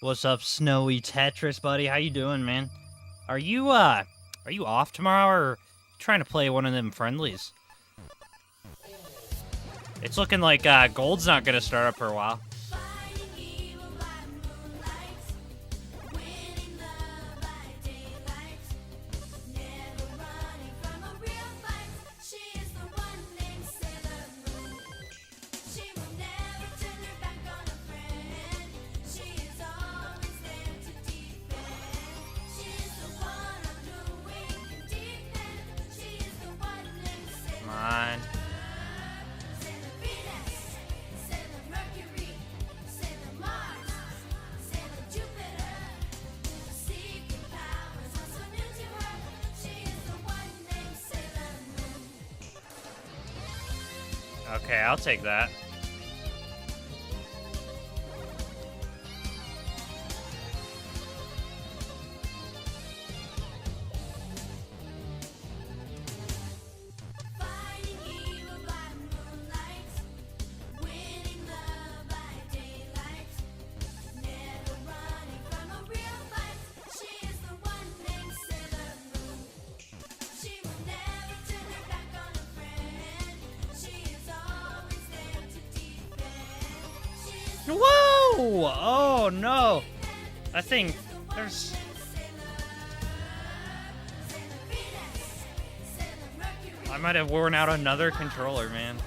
What's up, Snowy Tetris, buddy? How you doing, man? Are you off tomorrow, or trying to play one of them friendlies? It's looking like Gold's not gonna start up for a while. Come on. Okay, I'll take that. Whoa! Oh no! I think there's... I might have worn out another controller, man.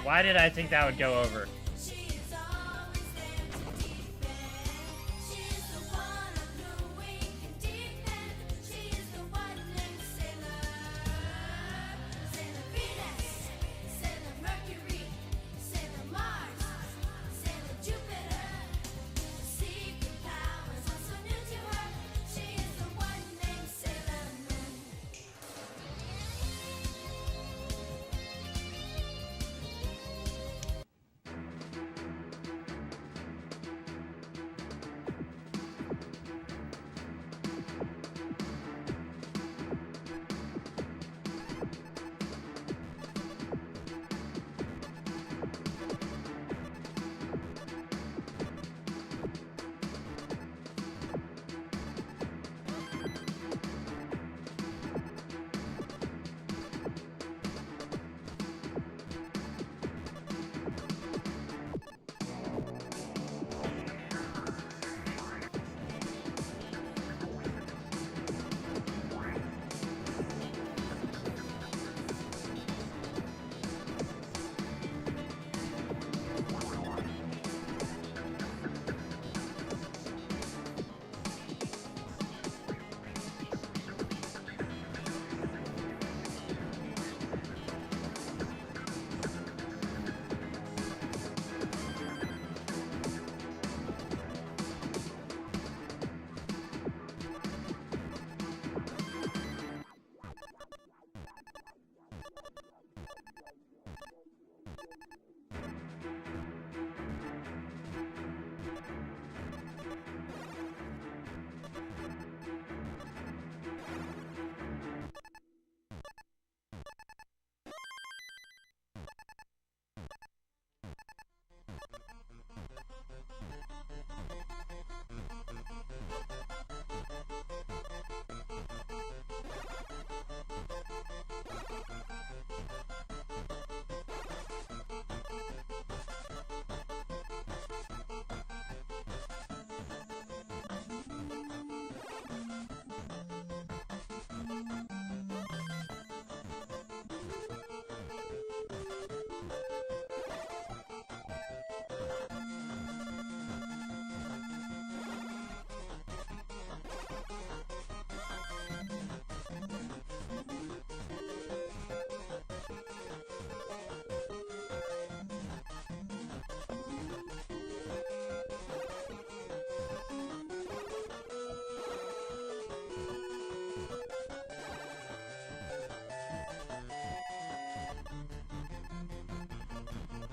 Why did I think that would go over?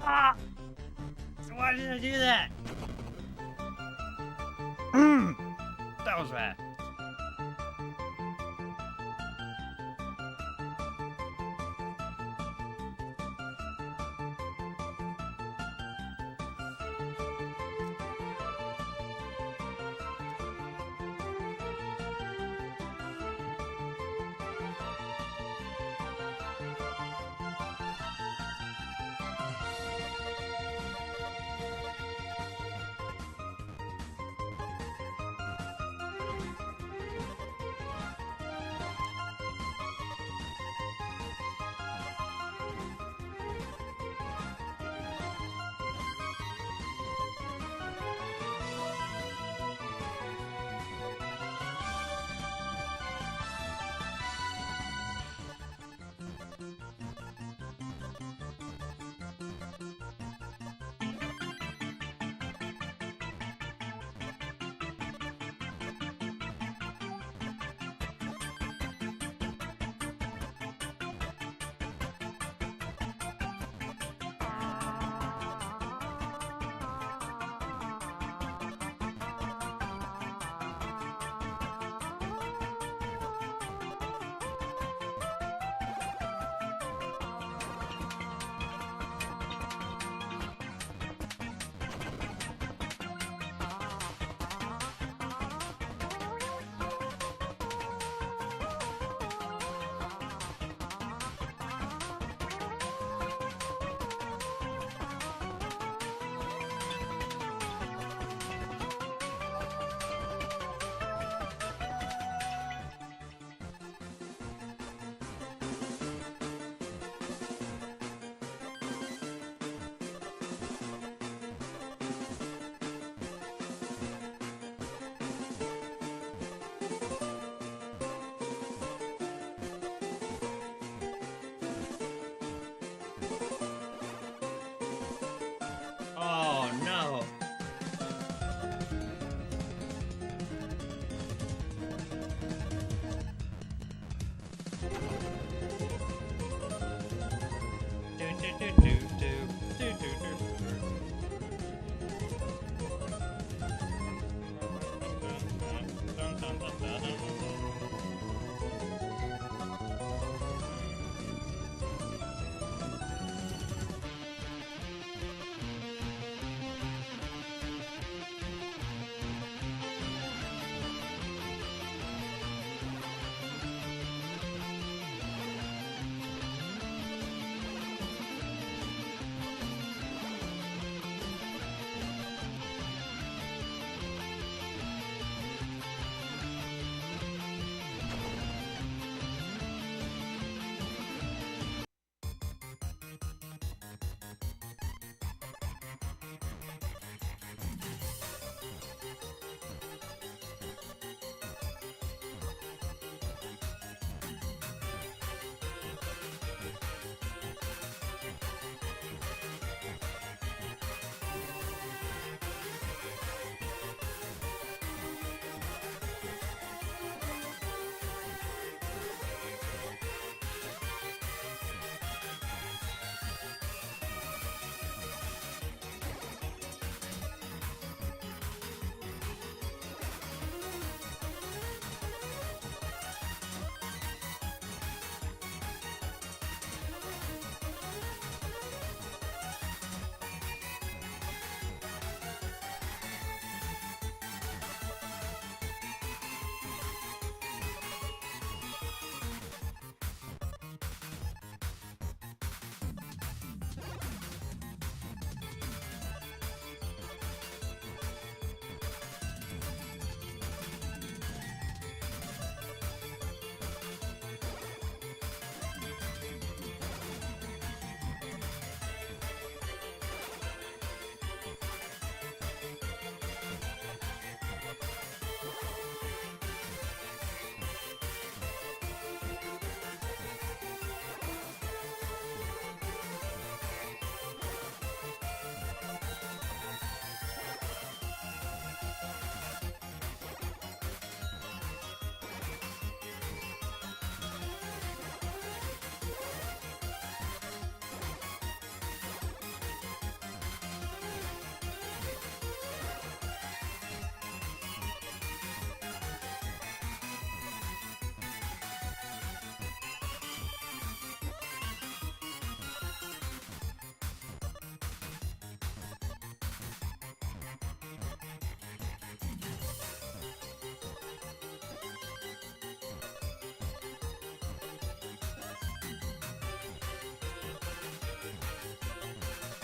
Ah! Why did I do that? That was bad. Oh no.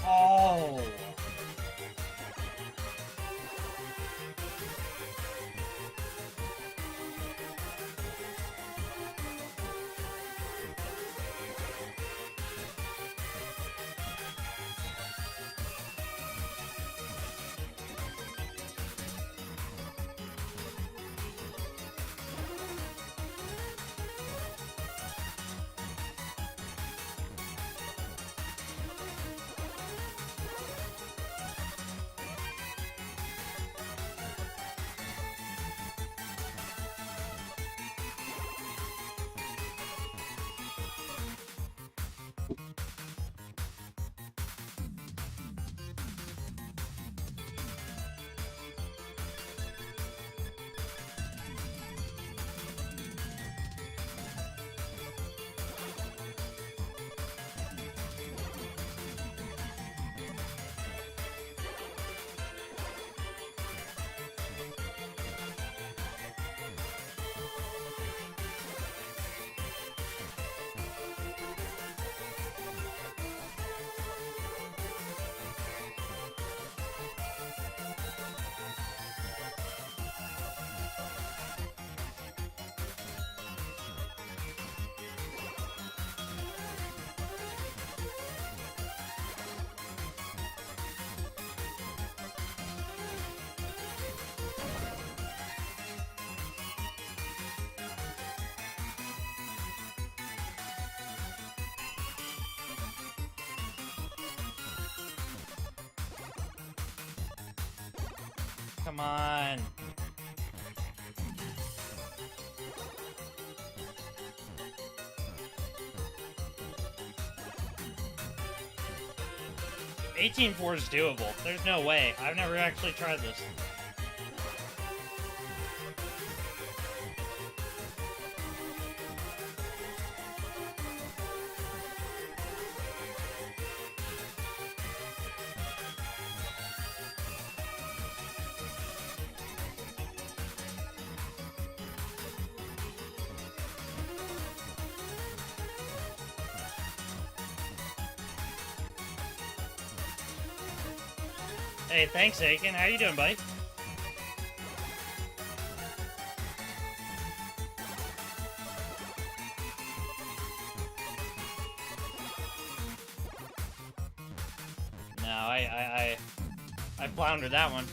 Oh. Come on. $18.4 is doable. There's no way. I've never actually tried this. Hey, thanks, Aiken. How you doing, buddy? No, I floundered that one.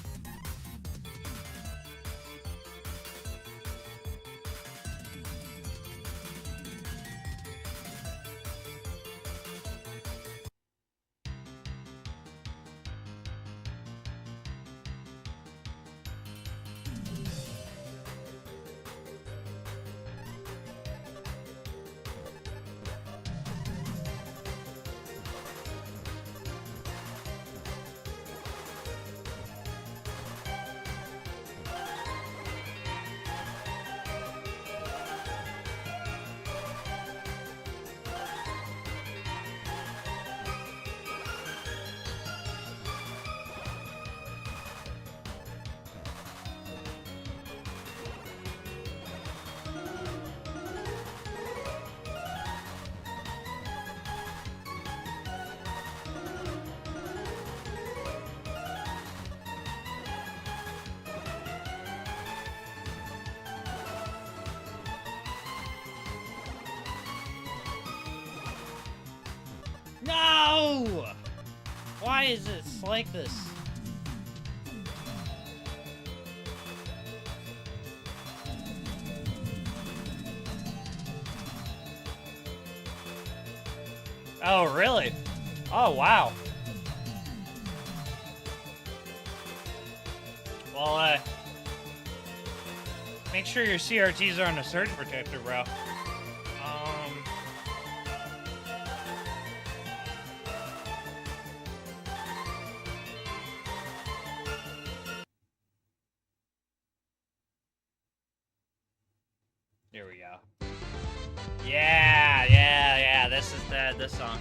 No! Why is it like this? Oh, really? Oh, wow. Well, make sure your CRTs are on a surge protector, bro. Here we go. Yeah. This song.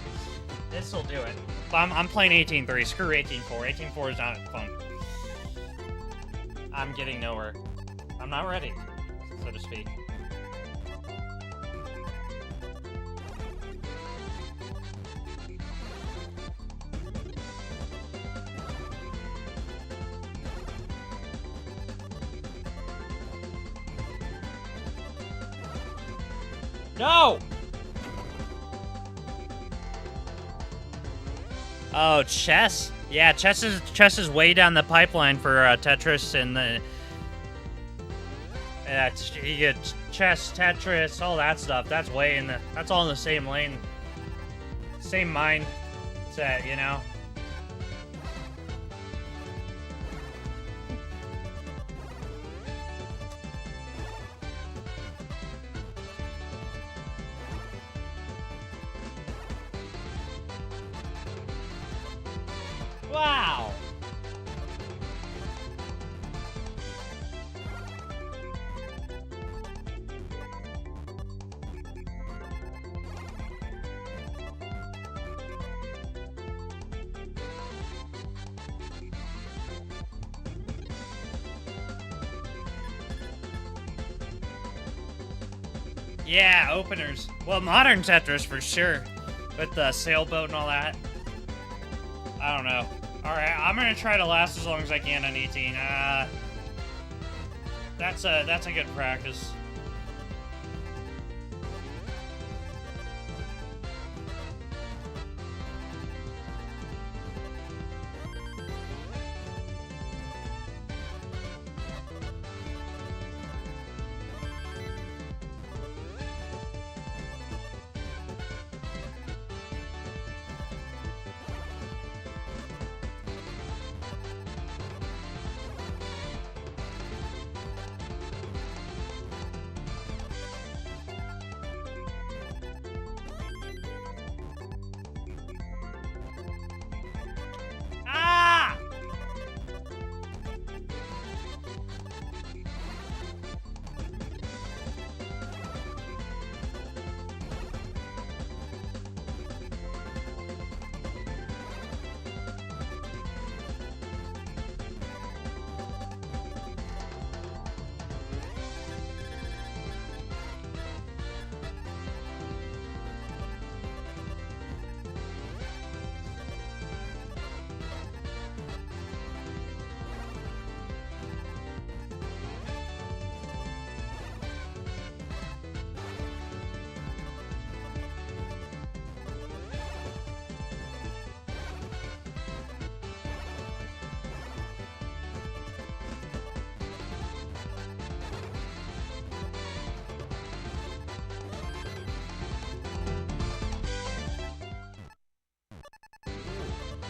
This'll do it. I'm playing 18.3. Screw 18.4. 18.4 is not fun. I'm getting nowhere. I'm not ready, so to speak. No! Oh, chess? Yeah, chess is way down the pipeline for Tetris and the... Yeah, you get chess, Tetris, all that stuff. That's way in the... That's all in the same lane. Same mindset, you know? Wow! Yeah, openers. Well, modern Tetris for sure. With the sailboat and all that. I don't know. Alright, I'm gonna try to last as long as I can on 18. That's a good practice. Ah!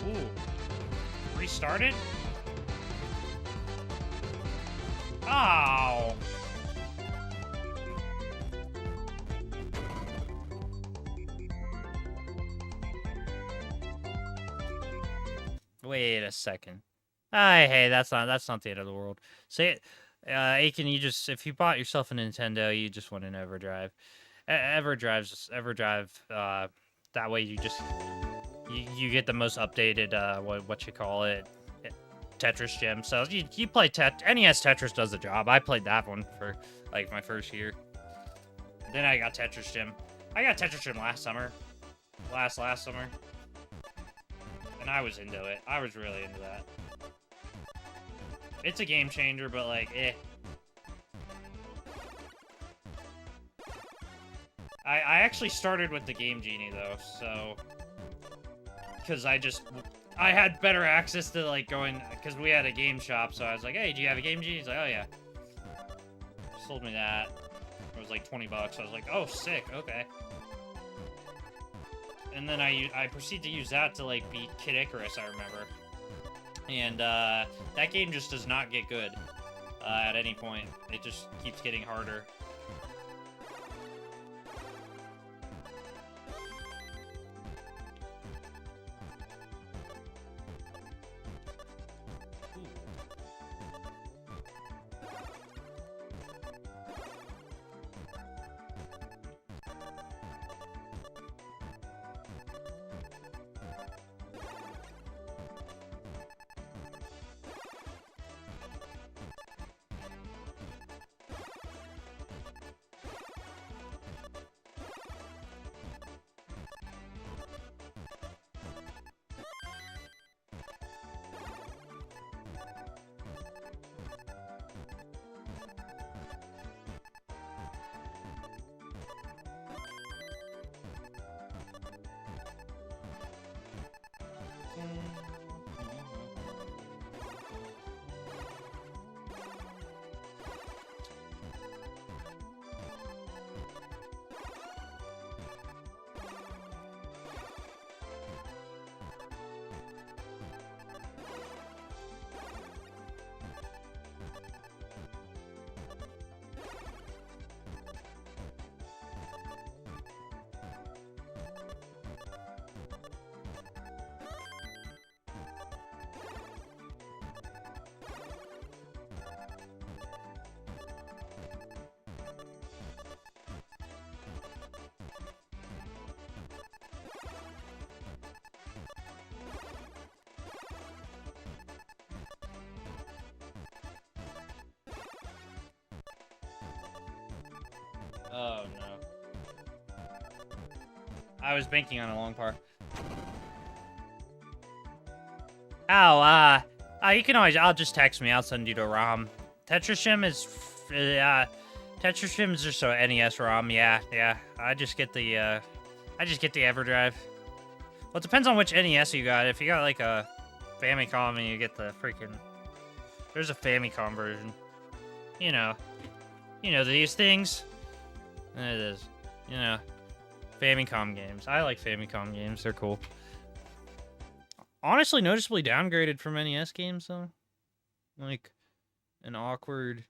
Ooh. Restarted? Oh. Wait a second. Hey, that's not the end of the world. Say it, Aiken. If you bought yourself a Nintendo, you just want an EverDrive. EverDrive. That way you get the most updated what you call it, Tetris gem. So you play NES Tetris does the job. I played that one for like my first year. Then I got Tetris gem. I got Tetris gem last summer, last summer, and I was into it. I was really into that. It's a game changer, but like, eh. I actually started with the Game Genie though, so. Because I had better access to, like, going, because we had a game shop, so I was like, hey, do you have a Game Genie? He's like, oh, yeah. Sold me that. It was, like, 20 bucks. I was like, oh, sick, okay. And then I proceed to use that to, like, beat Kid Icarus, I remember. And, that game just does not get good, at any point. It just keeps getting harder. Oh no. I was banking on a long par. Oh, you can always, I'll just text me, I'll send you to ROM. Tetrissss is, Tetrissss is so NES ROM, yeah. I just get the EverDrive. Well, it depends on which NES you got. If you got, like, a Famicom and you get the freaking, there's a Famicom version. You know these things. It is, Famicom games. I like Famicom games, they're cool. Honestly, noticeably downgraded from NES games, though. Like, an awkward...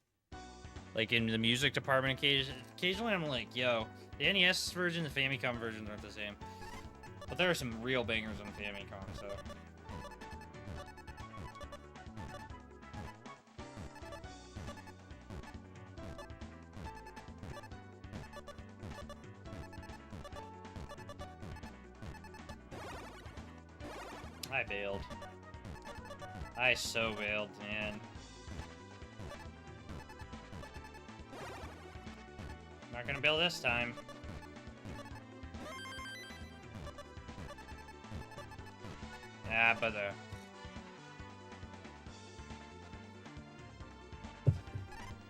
Like, in the music department, occasionally I'm like, yo, the NES version and the Famicom version aren't the same. But there are some real bangers on Famicom, so... I bailed. I so bailed, man. Not gonna bail this time. Yeah, but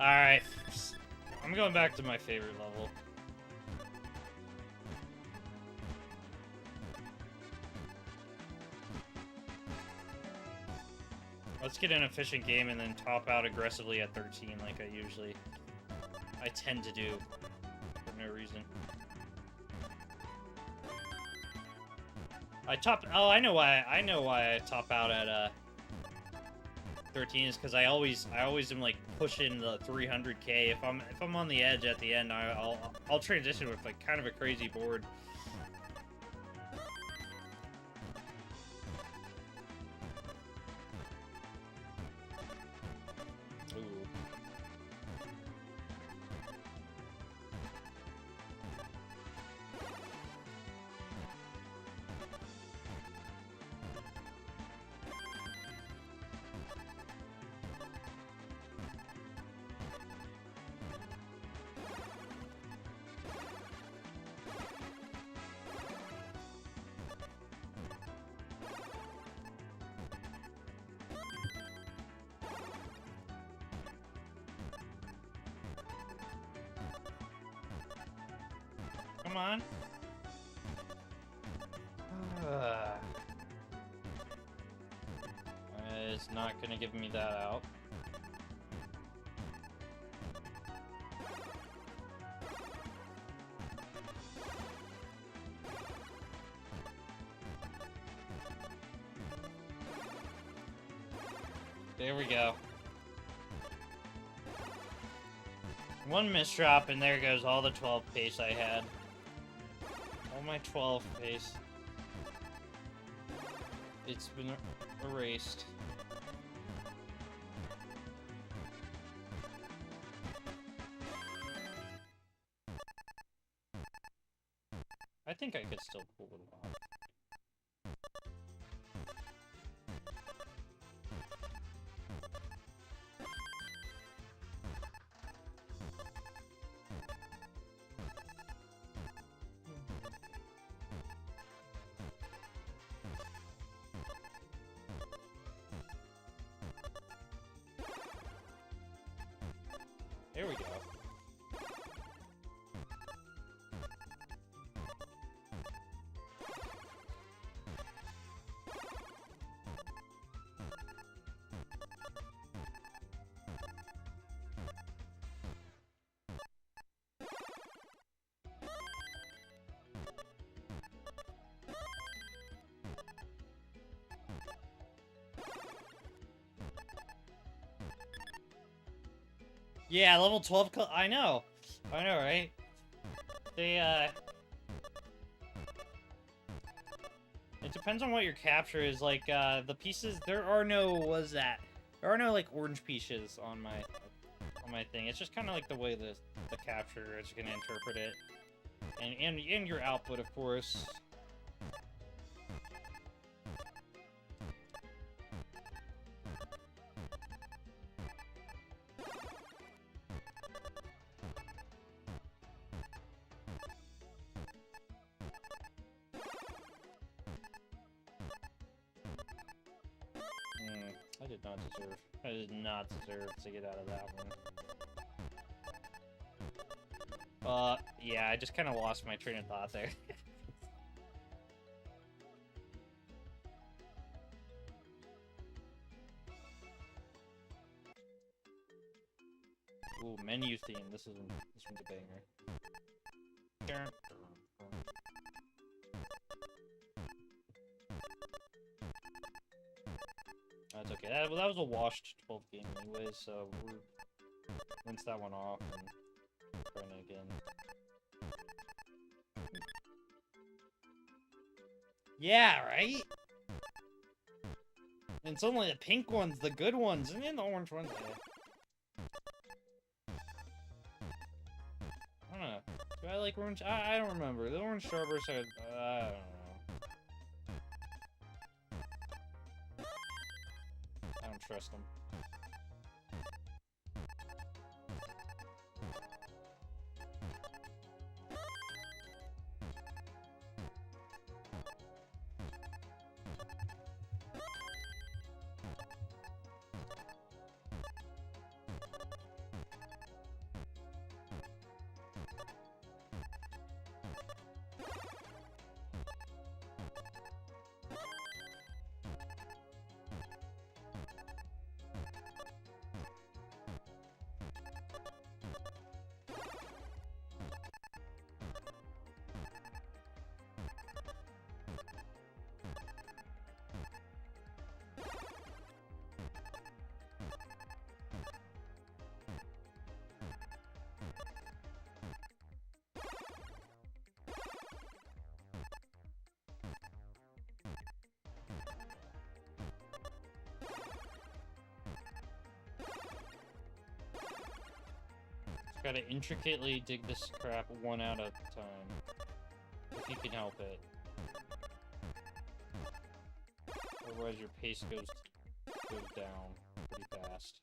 alright. I'm going back to my favorite level. Let's get an efficient game and then top out aggressively at 13 like I tend to do for no reason. I know why I top out at 13 is because I always am like pushing the 300k. If I'm on the edge at the end, I'll transition with like kind of a crazy board. Come on. It's not gonna give me that out. There we go. One misdrop and there goes all the 12 pace I had. All my 12 pace. It's been erased. I think I could still pull it off. There we go. Yeah, level 12, I know, right? They, it depends on what your capture is, like, the pieces, there are no, like, orange pieces on my thing. It's just kind of like the way the capture is gonna interpret it. And your output, of course. I did not deserve. I did not deserve to get out of that one. Yeah, I just kind of lost my train of thought there. Ooh, menu theme. This one's a banger. That's okay. That was a washed 12 game anyway, so we'll rinse that one off and run it again. Yeah, right? And it's only the pink ones, the good ones, and then the orange ones. I don't know. Do I like orange? I don't remember. The orange strawberries are... I don't know. I don't trust them. Gotta intricately dig this crap one out at a time. If you can help it. Otherwise your pace goes down pretty fast.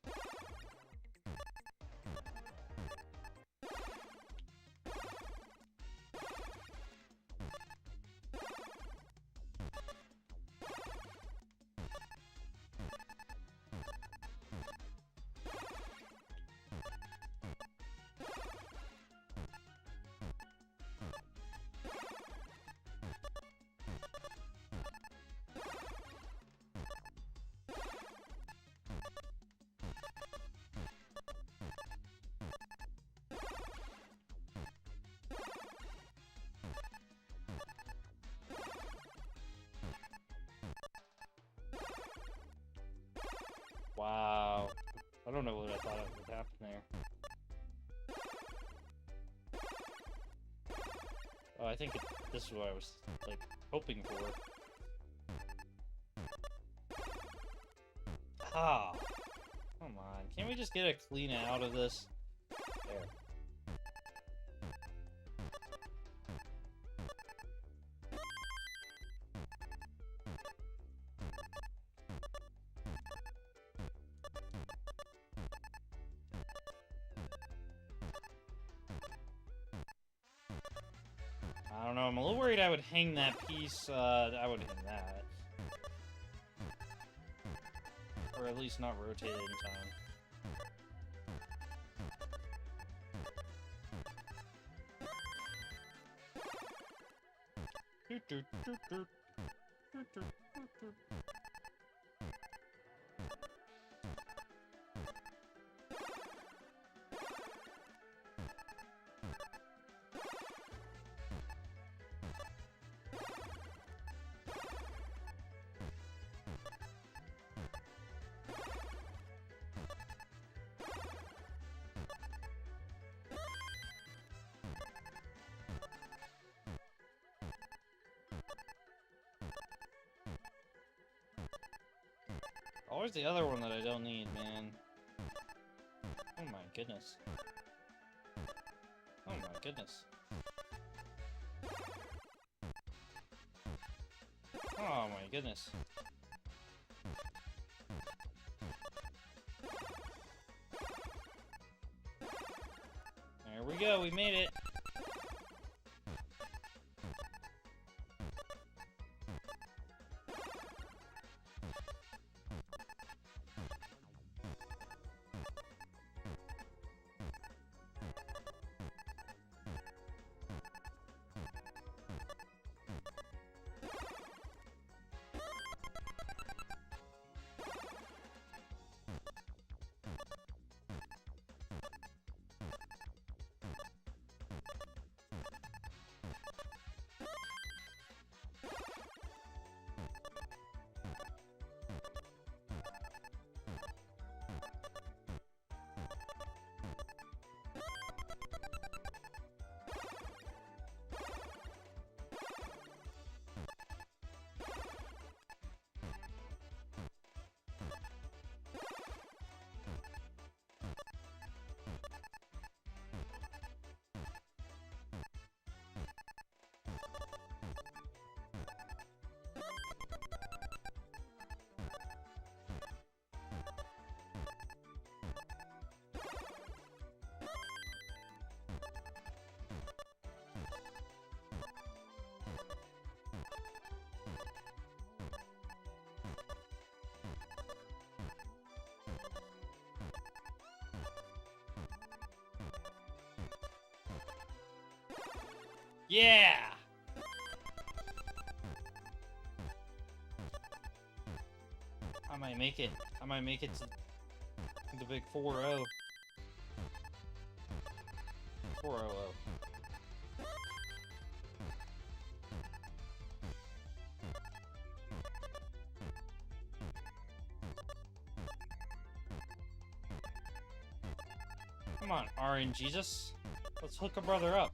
Wow. I don't know what I thought would happen there. Oh, I think this is what I was, like, hoping for. Ah! Come on. Can't we just get a clean out of this? There. I don't know, I'm a little worried I would hang that piece, I would hang that. Or at least not rotate it in time. Oh, where's the other one that I don't need, man? Oh my goodness. Oh my goodness. Oh my goodness. There we go, we made it. Yeah! I might make it. I might make it to the big 4-0. 4-0-0. Come on, RNGesus. Let's hook a brother up.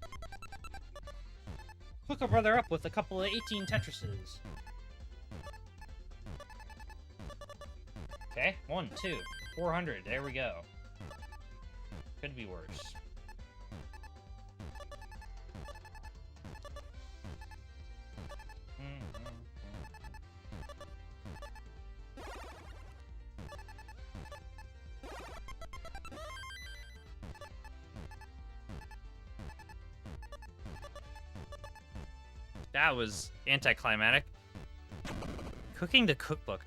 Hook a brother up with a couple of 18 tetrisses. Okay, 1, 2, 400. There we go. Could be worse. That was anticlimactic. Cooking the cookbook.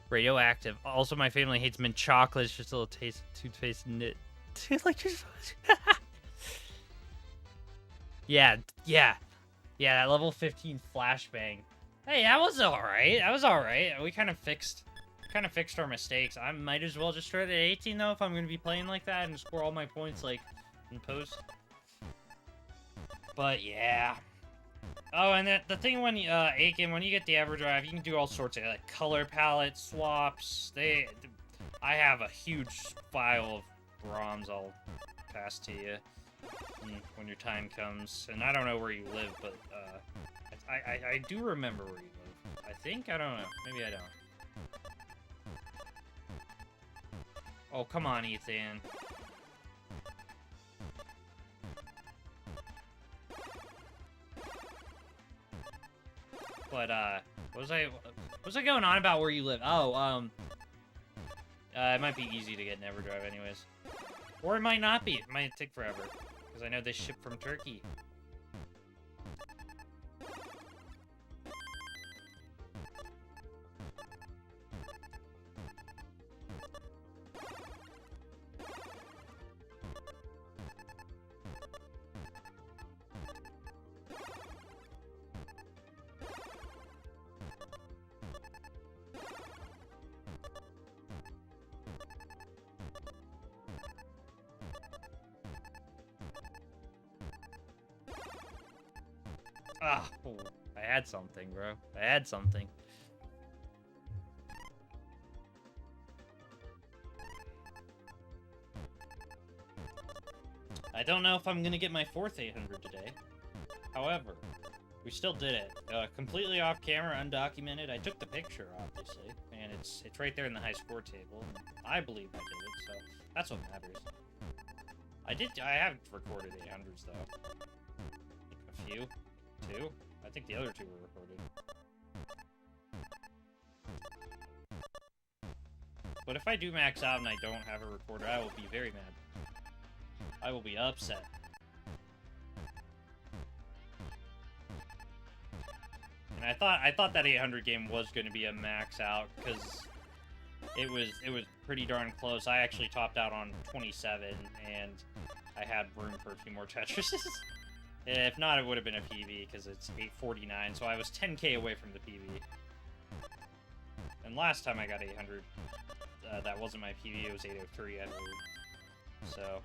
Radioactive. Also, my family hates mint chocolate. It's just a little taste of toothpaste knit. Like just... Yeah. That level 15 flashbang. Hey, that was alright. That was alright. We kind of fixed our mistakes. I might as well just start at 18 though if I'm gonna be playing like that and score all my points like in post. But yeah. Oh, and the thing when you, Aiken, when you get the EverDrive, you can do all sorts of, like, color palette swaps. I have a huge file of ROMs I'll pass to you when your time comes. And I don't know where you live, but, I do remember where you live. I think? I don't know. Maybe I don't. Oh, come on, Ethan. But, what was I going on about where you live? Oh, it might be easy to get an EverDrive anyways. Or it might not be. It might take forever. Because I know they ship from Turkey. Ah, oh, I had something, bro. I had something. I don't know if I'm gonna get my 4th 800 today. However, we still did it. Completely off camera, undocumented. I took the picture, obviously, and it's right there in the high score table. I believe I did it, so that's what matters. I haven't recorded 800s though. A few. 2? I think the other 2 were recorded. But if I do max out and I don't have a recorder, I will be very mad. I will be upset. And I thought that 800 game was going to be a max out because it was pretty darn close. I actually topped out on 27 and I had room for a few more Tetris's. If not, it would have been a PB, because it's 849, so I was 10k away from the PB. And last time I got 800, that wasn't my PB, it was 803, I believe. So...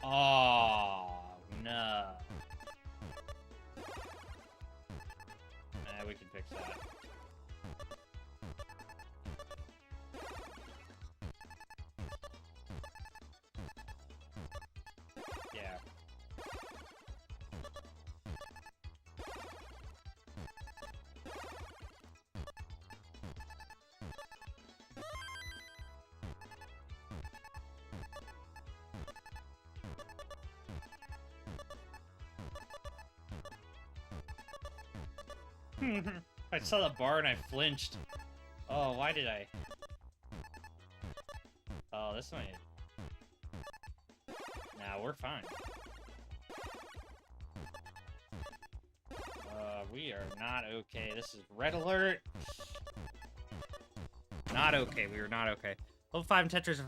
Oh, no. We can fix that. Yeah. I saw the bar and I flinched. Oh, why did I? Oh, this might... Nah, we're fine. We are not okay. This is red alert. Not okay. We are not okay. Level 5 in Tetris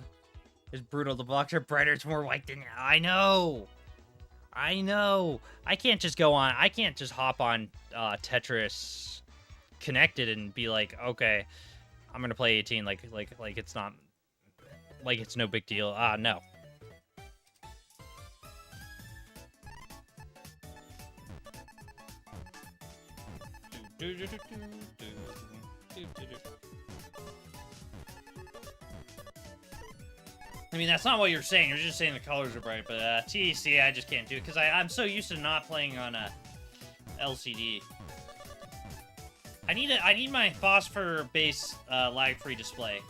is brutal. The blocks are brighter. It's more white than... I know. I know. I can't just go on... I can't just hop on Tetris Connected and be like, okay, I'm gonna play 18 like it's not... Like it's no big deal. No. I mean, that's not what you're saying. You're just saying the colors are bright, but TEC, I just can't do it because I'm so used to not playing on a LCD. I need my phosphor base lag-free display.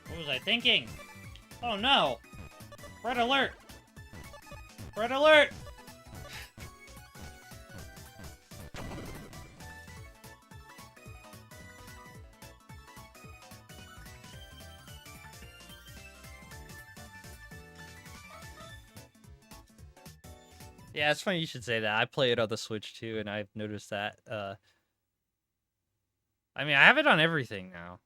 What was I thinking? Oh no! Red alert! Red alert! Yeah, it's funny you should say that. I play it on the Switch too, and I've noticed that. I mean, I have it on everything now.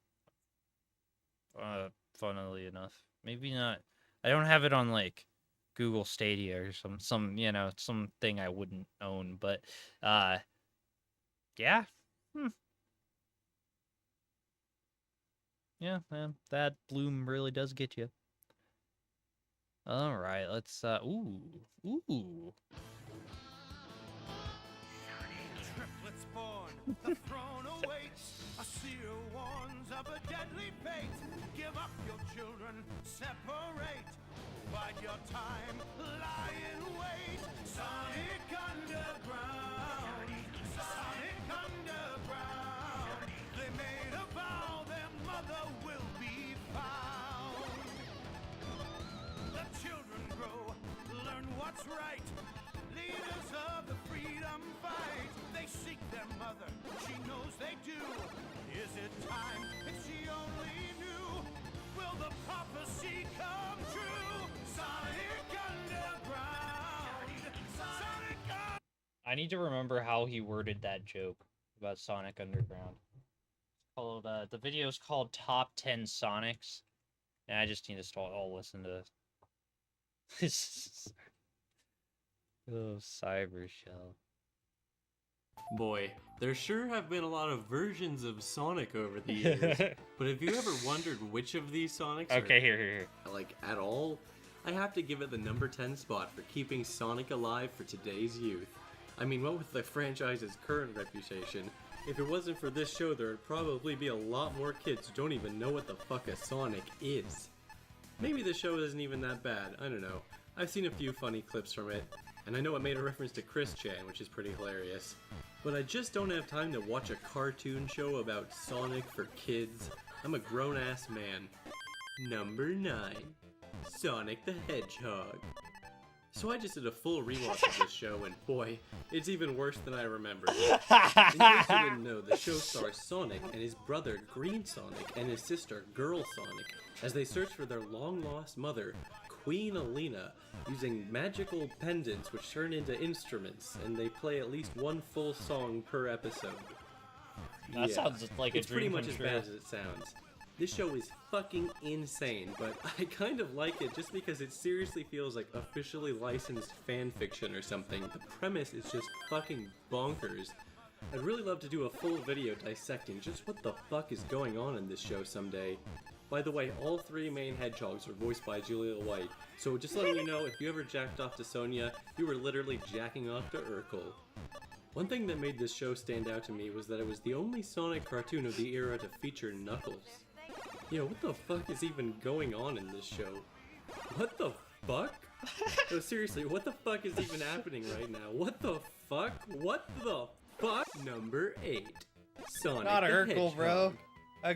Funnily enough, maybe not. I don't have it on like Google Stadia or some something I wouldn't own, but yeah. Yeah, man, that bloom really does get you. All right, let's ooh. Triplets born, the throne awaits. A seer warns of a deadly fate. Give up your children, separate. Bide your time, lie in wait. Sonic Underground, Sonic Underground. They made a vow their mother will be found. The children grow, learn what's right. Leaders of the freedom fight. They seek their mother, she knows they do. Is it time? If she only knew. Will the prophecy come true? Sonic Underground. Sonic Underground. I need to remember how he worded that joke about Sonic Underground. It's called the video is called Top 10 Sonics. And I just need to all listen to this. Oh, Cyber Shell. Boy, there sure have been a lot of versions of Sonic over the years. But have you ever wondered which of these Sonics Okay, here. like at all? I have to give it the number 10 spot for keeping Sonic alive for today's youth. I mean, what with the franchise's current reputation, if it wasn't for this show, there would probably be a lot more kids who don't even know what the fuck a Sonic is. Maybe the show isn't even that bad, I don't know. I've seen a few funny clips from it, and I know it made a reference to Chris Chan, which is pretty hilarious. But I just don't have time to watch a cartoon show about Sonic for kids. I'm a grown-ass man. Number 9. Sonic the Hedgehog. So I just did a full rewatch of this show, and boy, it's even worse than I remembered. In case you didn't know, the show stars Sonic and his brother Green Sonic and his sister Girl Sonic as they search for their long-lost mother, Queen Alina, using magical pendants which turn into instruments, and they play at least one full song per episode. That sounds like a it's pretty dream much come as true. bad as it sounds. This show is fucking insane, but I kind of like it just because it seriously feels like officially licensed fan fiction or something. The premise is just fucking bonkers. I'd really love to do a full video dissecting just what the fuck is going on in this show someday. By the way, all 3 main hedgehogs are voiced by Julia White, so just letting you know, if you ever jacked off to Sonia, you were literally jacking off to Urkel. One thing that made this show stand out to me was that it was the only Sonic cartoon of the era to feature Knuckles. Yo, what the fuck is even going on in this show? What the fuck? No, seriously, what the fuck is even happening right now? What the fuck? What the fuck? Number 8. Sonic Not the Urkel, Hedgehog. bro.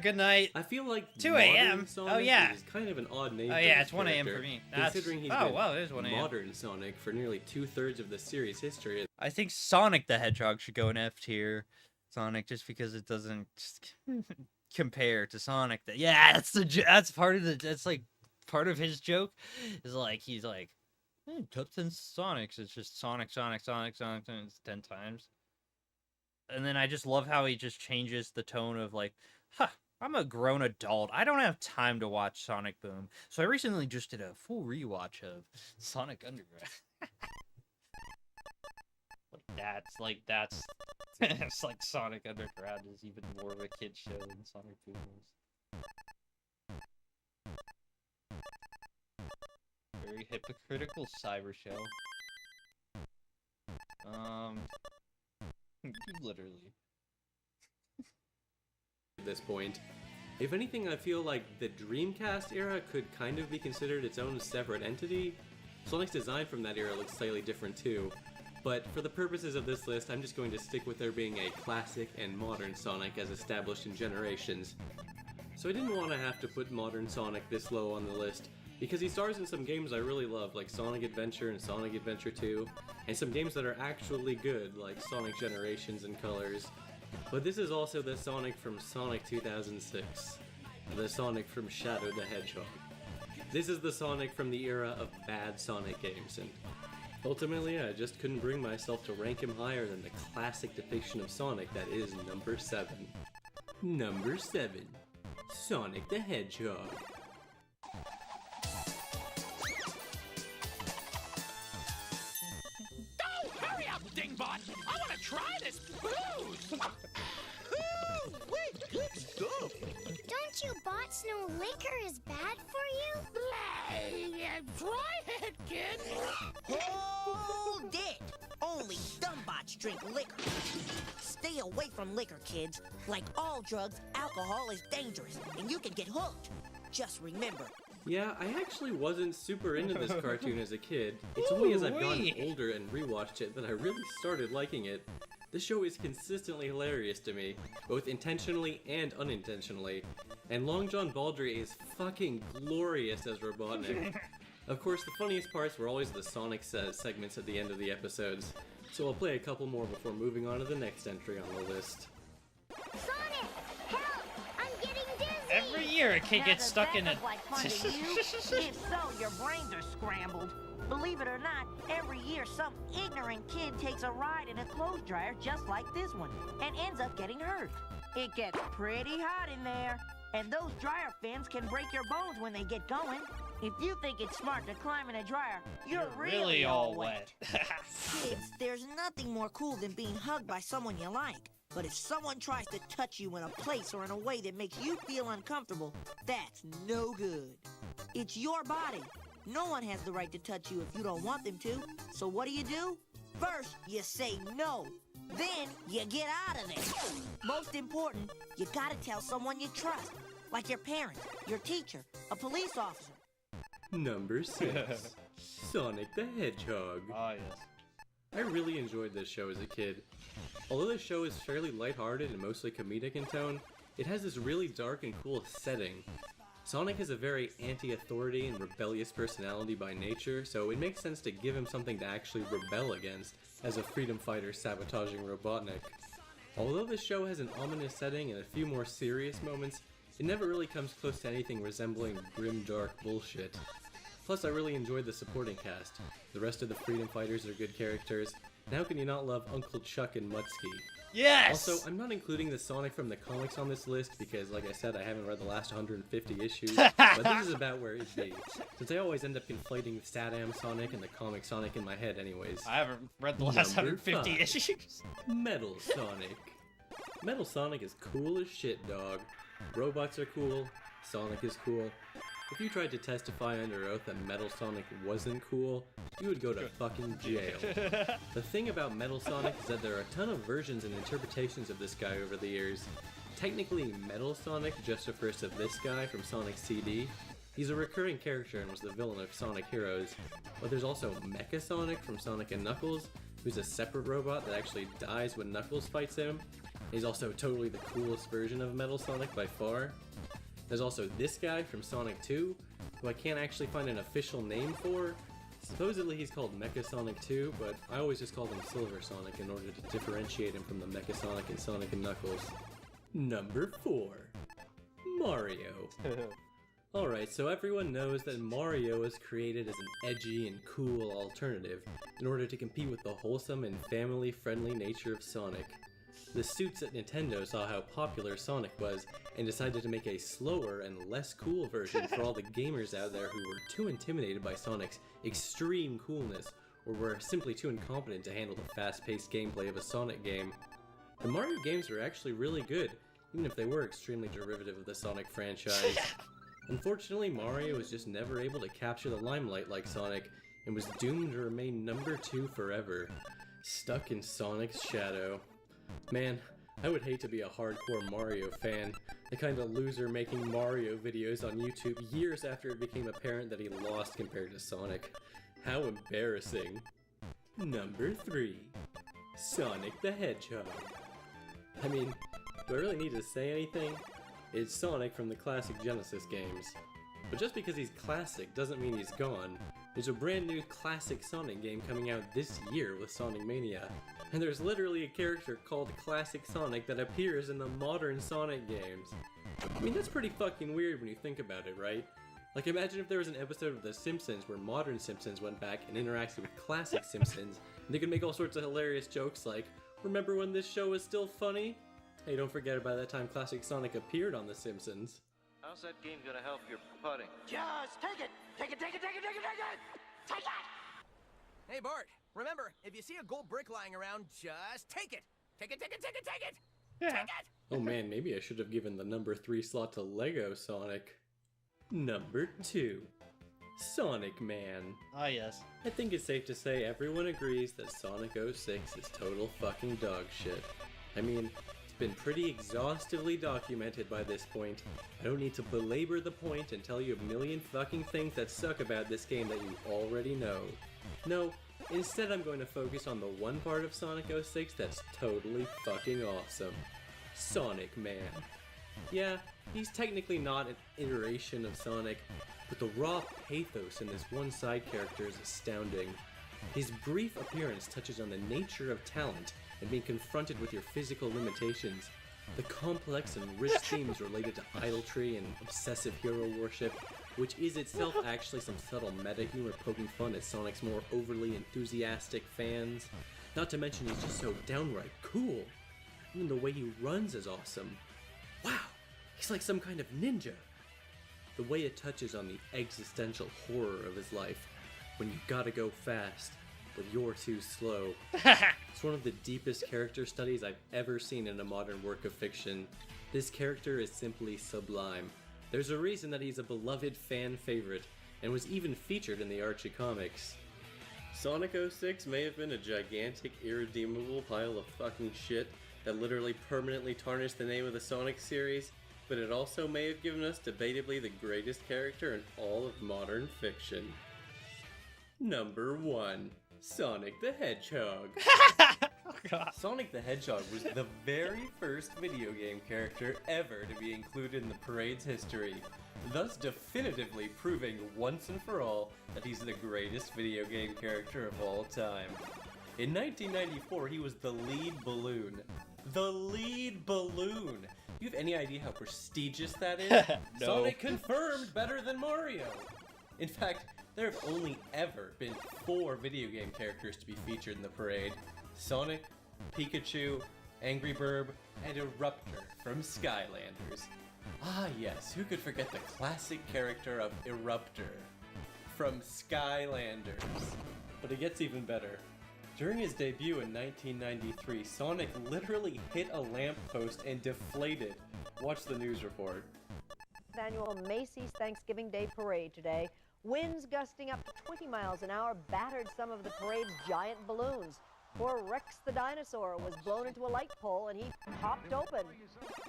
Good night. I feel like 2 modern a.m. Sonic Oh, yeah. is kind of an odd name. Oh, for yeah, this it's 1 a.m. character, for me. That's... Considering he's Oh, been wow, it is 1 a.m. modern Sonic for nearly 2/3 of the series' history. I think Sonic the Hedgehog should go in F tier. Sonic, just because it doesn't just compare to Sonic. Yeah, that's part of that's like part of his joke. Is like he's like, top 10 Sonics. It's just Sonic, Sonic, Sonic, Sonic, Sonic 10 times. And then I just love how he just changes the tone of like, I'm a grown adult. I don't have time to watch Sonic Boom. So I recently just did a full rewatch of Sonic Underground. That's it's like Sonic Underground is even more of a kid show than Sonic Boom is. Very hypocritical cyber show. Literally. At this point, if anything, I feel like the Dreamcast era could kind of be considered its own separate entity. Sonic's design from that era looks slightly different too, but for the purposes of this list, I'm just going to stick with there being a classic and modern Sonic as established in Generations. So I didn't want to have to put modern Sonic this low on the list, because he stars in some games I really love, like Sonic Adventure and Sonic Adventure 2, and some games that are actually good, like Sonic Generations and Colors. But this is also the Sonic from Sonic 2006, the Sonic from Shadow the Hedgehog. This is the Sonic from the era of bad Sonic games, and ultimately I just couldn't bring myself to rank him higher than the classic depiction of Sonic that is number 7. Number 7. Sonic the Hedgehog. Hurry up, Dingbot! I want to try this booze! Wait, good stuff! Don't you bots know liquor is bad for you? Try it, kid! Hold it! Only dumb bots drink liquor. Stay away from liquor, kids. Like all drugs, alcohol is dangerous, and you can get hooked. Just remember. Yeah, I actually wasn't super into this cartoon as a kid. It's only as I've gotten older and rewatched it that I really started liking it. This show is consistently hilarious to me, both intentionally and unintentionally, and Long John Baldry is fucking glorious as Robotnik. Of course, the funniest parts were always the Sonic segments at the end of the episodes, so I'll play a couple more before moving on to the next entry on the list. Sonic, help! I'm getting dizzy! Every year a kid gets stuck in a... If so, your brains are scrambled. Believe it or not, every year some ignorant kid takes a ride in a clothes dryer just like this one and ends up getting hurt. It gets pretty hot in there, and those dryer fins can break your bones when they get going. If you think it's smart to climb in a dryer, you're really all wet. Kids, there's nothing more cool than being hugged by someone you like. But if someone tries to touch you in a place or in a way that makes you feel uncomfortable, that's no good. It's your body. No one has the right to touch you if you don't want them to. So what do? First, you say no. Then, you get out of there. Most important, you gotta tell someone you trust. Like your parents, your teacher, a police officer. Number 6. Sonic the Hedgehog. Oh, yes. I really enjoyed this show as a kid. Although the show is fairly lighthearted and mostly comedic in tone, it has this really dark and cool setting. Sonic has a very anti-authority and rebellious personality by nature, so it makes sense to give him something to actually rebel against as a freedom fighter sabotaging Robotnik. Although the show has an ominous setting and a few more serious moments, it never really comes close to anything resembling grim dark bullshit. Plus, I really enjoyed the supporting cast. The rest of the freedom fighters are good characters, and how can you not love Uncle Chuck and Mutsky? Yes! Also, I'm not including the Sonic from the comics on this list because, like I said, I haven't read the last 150 issues, but this is about where it'd be, since I always end up conflating the Saddam Sonic and the comic Sonic in my head anyways. I haven't read the last Number 150 5. issues. Metal Sonic. Metal Sonic is cool as shit, dog. Robots are cool, Sonic is cool. If you tried to testify under oath that Metal Sonic wasn't cool, you would go to fucking jail. The thing about Metal Sonic is that there are a ton of versions and interpretations of this guy over the years. Technically, Metal Sonic just refers to this guy from Sonic's CD. He's a recurring character and was the villain of Sonic Heroes. But there's also Mecha Sonic from Sonic and Knuckles, who's a separate robot that actually dies when Knuckles fights him. He's also totally the coolest version of Metal Sonic by far. There's also this guy from Sonic 2, who I can't actually find an official name for. Supposedly he's called Mecha Sonic 2, but I always just called him Silver Sonic in order to differentiate him from the Mecha Sonic and Sonic and Knuckles. Number 4. Mario. Alright, so everyone knows that Mario was created as an edgy and cool alternative in order to compete with the wholesome and family-friendly nature of Sonic. The suits at Nintendo saw how popular Sonic was and decided to make a slower and less cool version for all the gamers out there who were too intimidated by Sonic's extreme coolness or were simply too incompetent to handle the fast-paced gameplay of a Sonic game. The Mario games were actually really good, even if they were extremely derivative of the Sonic franchise. Unfortunately, Mario was just never able to capture the limelight like Sonic and was doomed to remain number 2 forever, stuck in Sonic's shadow. Man, I would hate to be a hardcore Mario fan, the kind of loser making Mario videos on YouTube years after it became apparent that he lost compared to Sonic. How embarrassing. Number 3. Sonic the Hedgehog. I mean, do I really need to say anything? It's Sonic from the classic Genesis games. But just because he's classic doesn't mean he's gone. There's a brand new classic Sonic game coming out this year with Sonic Mania. And there's literally a character called Classic Sonic that appears in the modern Sonic games. I mean, that's pretty fucking weird when you think about it, right? Like, imagine if there was an episode of The Simpsons where modern Simpsons went back and interacted with classic Simpsons, and they could make all sorts of hilarious jokes like, remember when this show was still funny? Hey, don't forget about that time Classic Sonic appeared on The Simpsons. How's that game gonna help your putting? Just take it! Take it, take it, take it, take it, take it! Take it! Hey, Bart, remember, if you see a gold brick lying around, just take it! Take it, take it, take it, take it! Yeah. Take it! Oh man, maybe I should have given the number 3 slot to Lego Sonic. Number 2. Sonic Man. Oh, yes. I think it's safe to say everyone agrees that Sonic 06 is total fucking dog shit. I mean, it's been pretty exhaustively documented by this point. I don't need to belabor the point and tell you a million fucking things that suck about this game that you already know. No, instead I'm going to focus on the one part of Sonic 06 that's totally fucking awesome. Sonic Man. Yeah, he's technically not an iteration of Sonic, but the raw pathos in this one side character is astounding. His brief appearance touches on the nature of talent and being confronted with your physical limitations, the complex and rich themes related to idolatry and obsessive hero worship, which is itself actually some subtle meta-humor poking fun at Sonic's more overly enthusiastic fans. Not to mention he's just so downright cool. Even the way he runs is awesome. Wow, he's like some kind of ninja. The way it touches on the existential horror of his life, when you gotta go fast, but you're too slow. It's one of the deepest character studies I've ever seen in a modern work of fiction. This character is simply sublime. There's a reason that he's a beloved fan favorite, and was even featured in the Archie comics. Sonic 06 may have been a gigantic, irredeemable pile of fucking shit that literally permanently tarnished the name of the Sonic series, but it also may have given us debatably the greatest character in all of modern fiction. Number 1. Sonic the Hedgehog. Oh, God. Sonic the Hedgehog was the very first video game character ever to be included in the parade's history, thus definitively proving once and for all that he's the greatest video game character of all time. In 1994, he was the lead balloon. The lead balloon! Do you have any idea how prestigious that is? No. Sonic confirmed better than Mario! In fact, there have only ever been 4 video game characters to be featured in the parade. Sonic, Pikachu, Angry Burb, and Eruptor from Skylanders. Ah yes, who could forget the classic character of Eruptor from Skylanders? But it gets even better. During his debut in 1993, Sonic literally hit a lamppost and deflated. Watch the news report. Annual Macy's Thanksgiving Day Parade today. Winds gusting up to 20 miles an hour battered some of the parade's giant balloons. Poor Rex the dinosaur was blown into a light pole and he popped open.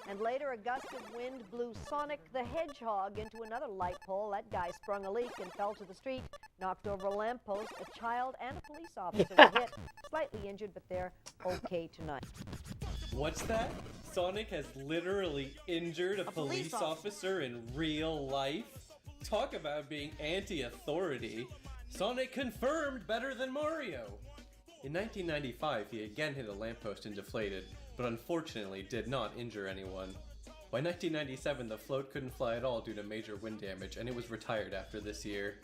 And later a gust of wind blew Sonic the Hedgehog into another light pole. That guy sprung a leak and fell to the street, knocked over a lamppost. A child and a police officer were hit, slightly injured, but they're okay tonight. What's that? Sonic has literally injured a police officer in real life? Talk about being anti-authority. Sonic confirmed better than Mario! In 1995, he again hit a lamppost and deflated, but unfortunately did not injure anyone. By 1997, the float couldn't fly at all due to major wind damage, and it was retired after this year.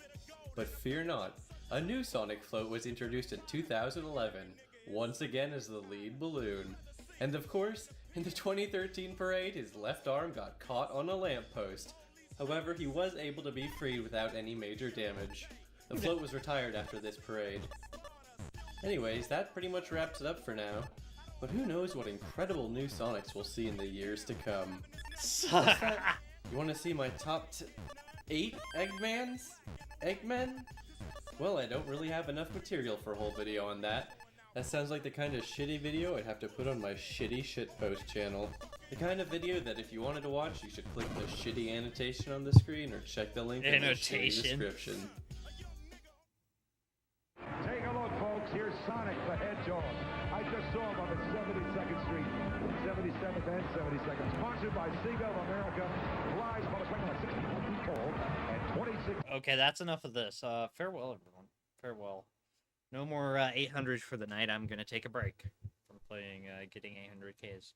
But fear not, a new Sonic float was introduced in 2011, once again as the lead balloon. And of course, in the 2013 parade, his left arm got caught on a lamppost. However, he was able to be freed without any major damage. The float was retired after this parade. Anyways, that pretty much wraps it up for now. But who knows what incredible new Sonics we'll see in the years to come. What's that? You want to see my top 8 Eggmans? Eggmen? Well, I don't really have enough material for a whole video on that. That sounds like the kind of shitty video I'd have to put on my shitty shitpost channel. The kind of video that if you wanted to watch, you should click the shitty annotation on the screen or check the link in the shitty description. Take a look, folks. Here's Sonic the Hedgehog. I just saw him up at 72nd Street, 77th and 72nd. Sponsored by Seagull America. Flies for the second 60 feet tall and 26. Okay, that's enough of this. Farewell, everyone. Farewell. No more 800s for the night. I'm gonna take a break from playing, getting 800Ks.